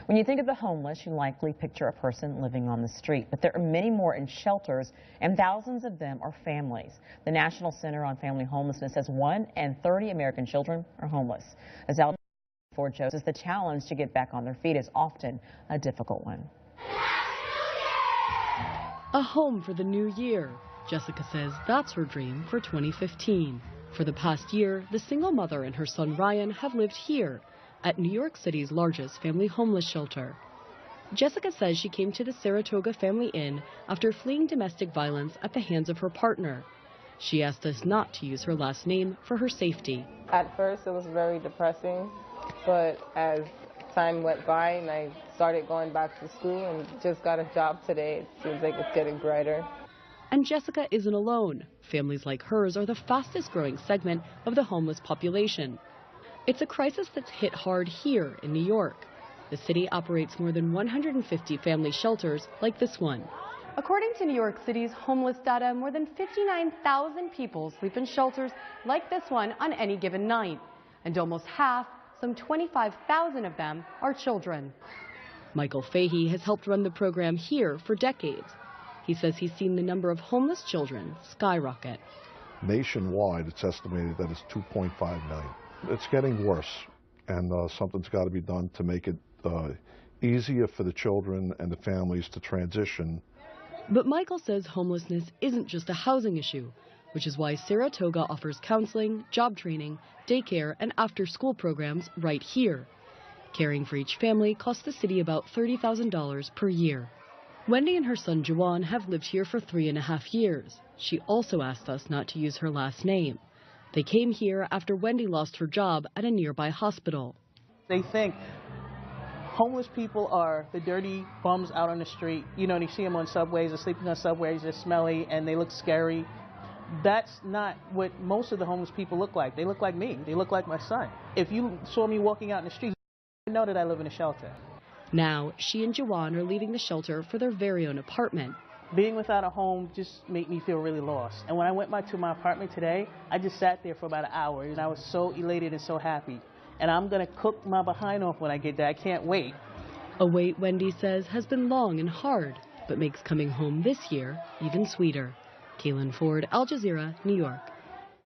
When you think of the homeless, you likely picture a person living on the street, but there are many more in shelters, and thousands of them are families. The National Center on Family Homelessness says 1 in 30 American children are homeless. As Al Ford shows us, the challenge to get back on their feet is often a difficult one. A home for the new year. Jessica says that's her dream for 2015. For the past year, the single mother and her son Ryan have lived here at New York City's largest family homeless shelter. Jessica says she came to the Saratoga Family Inn after fleeing domestic violence at the hands of her partner. She asked us not to use her last name for her safety. At first it was very depressing, but as time went by and I started going back to school and just got a job today, it seems like it's getting brighter. And Jessica isn't alone. Families like hers are the fastest growing segment of the homeless population. It's a crisis that's hit hard here in New York. The city operates more than 150 family shelters like this one. According to New York City's homeless data, more than 59,000 people sleep in shelters like this one on any given night. And almost half, some 25,000 of them, are children. Michael Fahey has helped run the program here for decades. He says he's seen the number of homeless children skyrocket. Nationwide, it's estimated that it's 2.5 million. It's getting worse, and something's got to be done to make it easier for the children and the families to transition. But Michael says homelessness isn't just a housing issue, which is why Saratoga offers counseling, job training, daycare, and after-school programs right here. Caring for each family costs the city about $30,000 per year. Wendy and her son Juwan have lived here for 3.5 years. She also asked us not to use her last name. They came here after Wendy lost her job at a nearby hospital. They think homeless people are the dirty bums out on the street. You know, you see them on subways, they're sleeping on subways, they're smelly, and they look scary. That's not what most of the homeless people look like. They look like me. They look like my son. If you saw me walking out in the street, you know that I live in a shelter. Now, she and Juwan are leaving the shelter for their very own apartment. Being without a home just made me feel really lost. And when I went to my apartment today, I just sat there for about an hour, and I was so elated and so happy. And I'm going to cook my behind off when I get there. I can't wait. A wait, Wendy says, has been long and hard, but makes coming home this year even sweeter. Kaylin Ford, Al Jazeera, New York.